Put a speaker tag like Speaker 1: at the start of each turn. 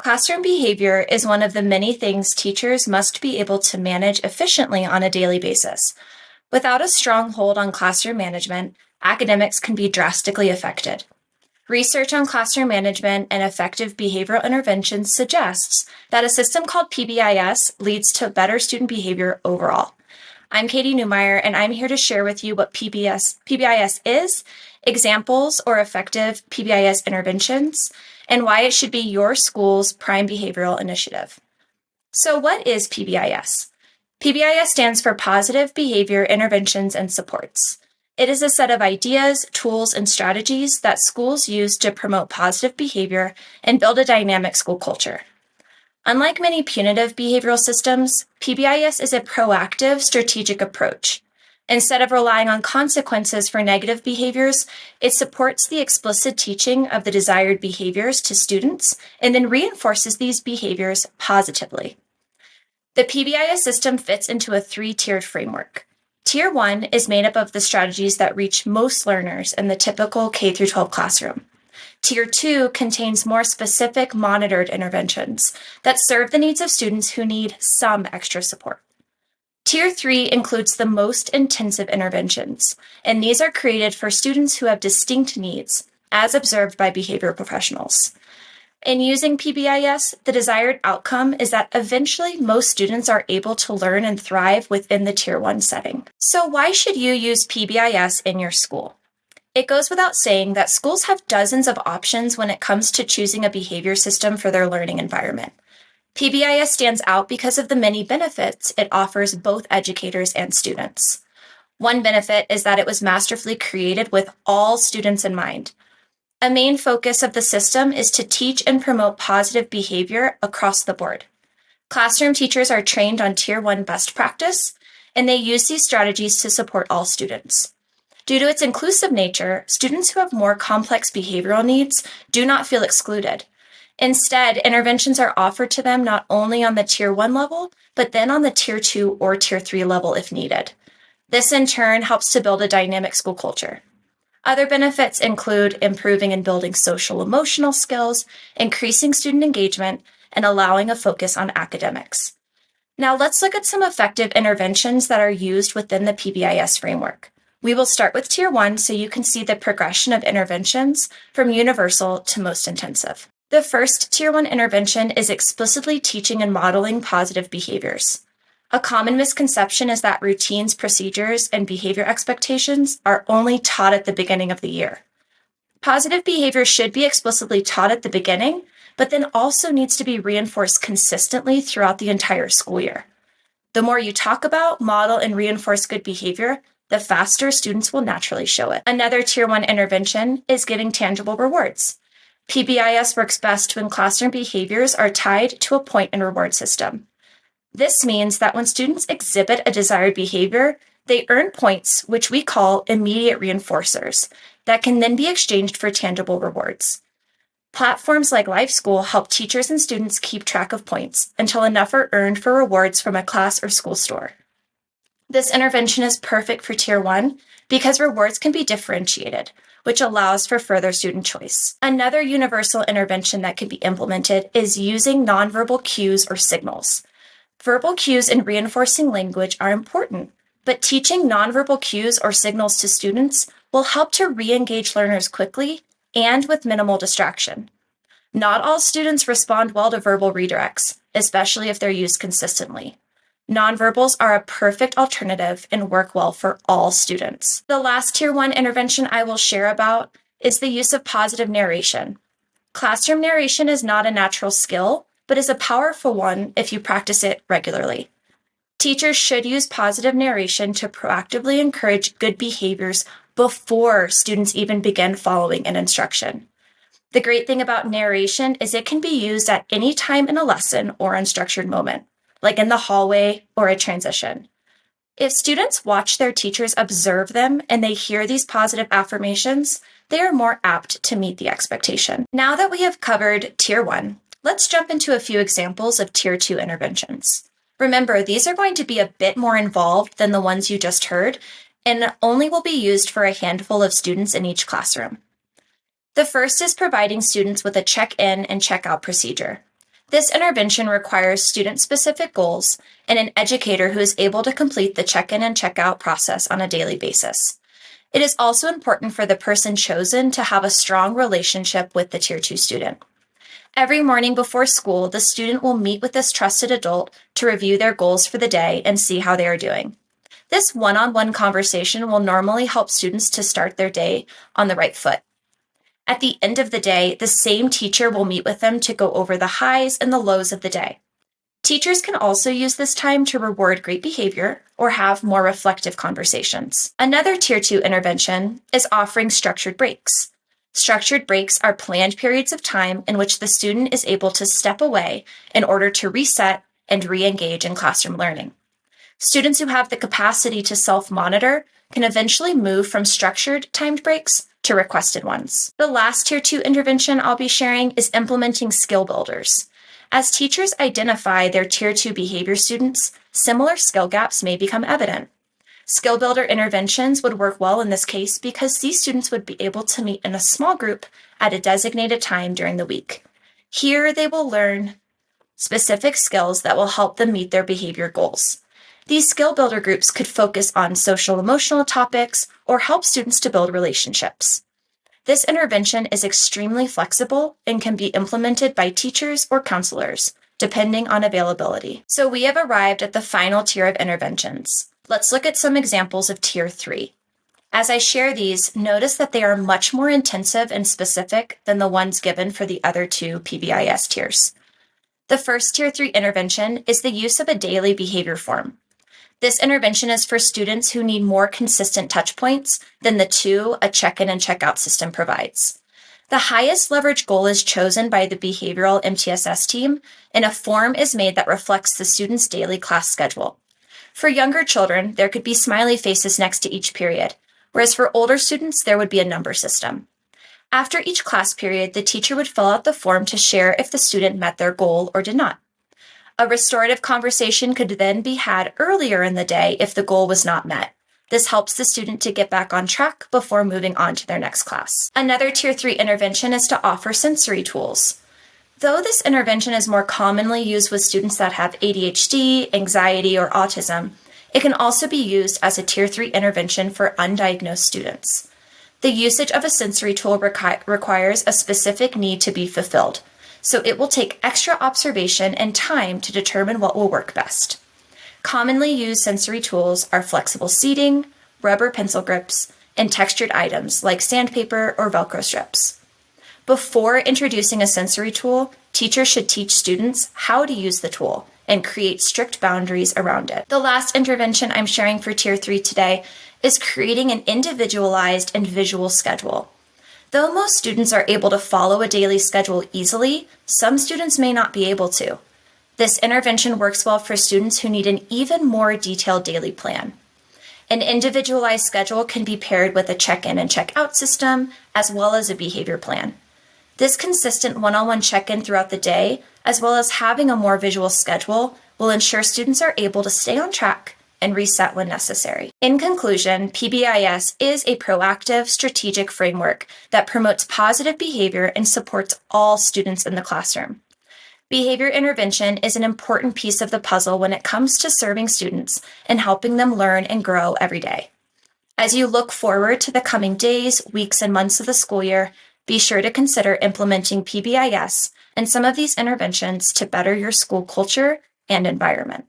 Speaker 1: Classroom behavior is one of the many things teachers must be able to manage efficiently on a daily basis. Without a strong hold on classroom management, academics can be drastically affected. Research on classroom management and effective behavioral interventions suggests that a system called PBIS leads to better student behavior overall. I'm Katherine Neumeier, and I'm here to share with you what PBIS is, examples or effective PBIS interventions, and why it should be your school's prime behavioral initiative. So what is PBIS? PBIS stands for Positive Behavior Interventions and Supports. It is a set of ideas, tools, and strategies that schools use to promote positive behavior and build a dynamic school culture. Unlike many punitive behavioral systems, PBIS is a proactive, strategic approach. Instead of relying on consequences for negative behaviors, it supports the explicit teaching of the desired behaviors to students and then reinforces these behaviors positively. The PBIS system fits into a three-tiered framework. Tier 1 is made up of the strategies that reach most learners in the typical K-12 classroom. Tier 2 contains more specific monitored interventions that serve the needs of students who need some extra support. Tier 3 includes the most intensive interventions, and these are created for students who have distinct needs, as observed by behavior professionals. In using PBIS, the desired outcome is that eventually most students are able to learn and thrive within the Tier 1 setting. So why should you use PBIS in your school? It goes without saying that schools have dozens of options when it comes to choosing a behavior system for their learning environment. PBIS stands out because of the many benefits it offers both educators and students. One benefit is that it was masterfully created with all students in mind. A main focus of the system is to teach and promote positive behavior across the board. Classroom teachers are trained on Tier 1 best practice, and they use these strategies to support all students. Due to its inclusive nature, students who have more complex behavioral needs do not feel excluded. Instead, interventions are offered to them not only on the Tier 1 level, but then on the Tier 2 or Tier 3 level if needed. This in turn helps to build a dynamic school culture. Other benefits include improving and building social-emotional skills, increasing student engagement, and allowing a focus on academics. Now let's look at some effective interventions that are used within the PBIS framework. We will start with Tier 1 so you can see the progression of interventions from universal to most intensive. The first Tier 1 intervention is explicitly teaching and modeling positive behaviors. A common misconception is that routines, procedures, and behavior expectations are only taught at the beginning of the year. Positive behavior should be explicitly taught at the beginning, but then also needs to be reinforced consistently throughout the entire school year. The more you talk about, model, and reinforce good behavior, the faster students will naturally show it. Another Tier 1 intervention is giving tangible rewards. PBIS works best when classroom behaviors are tied to a point and reward system. This means that when students exhibit a desired behavior, they earn points, which we call immediate reinforcers, that can then be exchanged for tangible rewards. Platforms like LifeSchool help teachers and students keep track of points until enough are earned for rewards from a class or school store. This intervention is perfect for Tier 1 because rewards can be differentiated, which allows for further student choice. Another universal intervention that can be implemented is using nonverbal cues or signals. Verbal cues and reinforcing language are important, but teaching nonverbal cues or signals to students will help to re-engage learners quickly and with minimal distraction. Not all students respond well to verbal redirects, especially if they're used consistently. Nonverbals are a perfect alternative and work well for all students. The last Tier 1 intervention I will share about is the use of positive narration. Classroom narration is not a natural skill, but is a powerful one if you practice it regularly. Teachers should use positive narration to proactively encourage good behaviors before students even begin following an instruction. The great thing about narration is it can be used at any time in a lesson or unstructured moment, like in the hallway or a transition. If students watch their teachers observe them and they hear these positive affirmations, they are more apt to meet the expectation. Now that we have covered Tier 1, let's jump into a few examples of Tier 2 interventions. Remember, these are going to be a bit more involved than the ones you just heard, and only will be used for a handful of students in each classroom. The first is providing students with a check-in and check-out procedure. This intervention requires student-specific goals and an educator who is able to complete the check-in and check-out process on a daily basis. It is also important for the person chosen to have a strong relationship with the Tier 2 student. Every morning before school, the student will meet with this trusted adult to review their goals for the day and see how they are doing. This one-on-one conversation will normally help students to start their day on the right foot. At the end of the day, the same teacher will meet with them to go over the highs and the lows of the day. Teachers can also use this time to reward great behavior or have more reflective conversations. Another Tier 2 intervention is offering structured breaks. Structured breaks are planned periods of time in which the student is able to step away in order to reset and re-engage in classroom learning. Students who have the capacity to self-monitor can eventually move from structured timed breaks to requested ones. The last Tier 2 intervention I'll be sharing is implementing skill builders. As teachers identify their Tier 2 behavior students, similar skill gaps may become evident. Skill builder interventions would work well in this case because these students would be able to meet in a small group at a designated time during the week. Here, they will learn specific skills that will help them meet their behavior goals. These skill builder groups could focus on social emotional topics or help students to build relationships. This intervention is extremely flexible and can be implemented by teachers or counselors, depending on availability. So we have arrived at the final tier of interventions. Let's look at some examples of Tier 3. As I share these, notice that they are much more intensive and specific than the ones given for the other two PBIS tiers. The first Tier 3 intervention is the use of a daily behavior form. This intervention is for students who need more consistent touch points than the two a check-in and check-out system provides. The highest leverage goal is chosen by the behavioral MTSS team, and a form is made that reflects the student's daily class schedule. For younger children, there could be smiley faces next to each period, whereas for older students, there would be a number system. After each class period, the teacher would fill out the form to share if the student met their goal or did not. A restorative conversation could then be had earlier in the day if the goal was not met. This helps the student to get back on track before moving on to their next class. Another Tier 3 intervention is to offer sensory tools. Though this intervention is more commonly used with students that have ADHD, anxiety, or autism, it can also be used as a Tier 3 intervention for undiagnosed students. The usage of a sensory tool requires a specific need to be fulfilled, so it will take extra observation and time to determine what will work best. Commonly used sensory tools are flexible seating, rubber pencil grips, and textured items like sandpaper or Velcro strips. Before introducing a sensory tool, teachers should teach students how to use the tool and create strict boundaries around it. The last intervention I'm sharing for Tier 3 today is creating an individualized and visual schedule. Though most students are able to follow a daily schedule easily, some students may not be able to. This intervention works well for students who need an even more detailed daily plan. An individualized schedule can be paired with a check-in and check-out system, as well as a behavior plan. This consistent one-on-one check-in throughout the day, as well as having a more visual schedule, will ensure students are able to stay on track and reset when necessary. In conclusion, PBIS is a proactive, strategic framework that promotes positive behavior and supports all students in the classroom. Behavior intervention is an important piece of the puzzle when it comes to serving students and helping them learn and grow every day. As you look forward to the coming days, weeks, and months of the school year, be sure to consider implementing PBIS and some of these interventions to better your school culture and environment.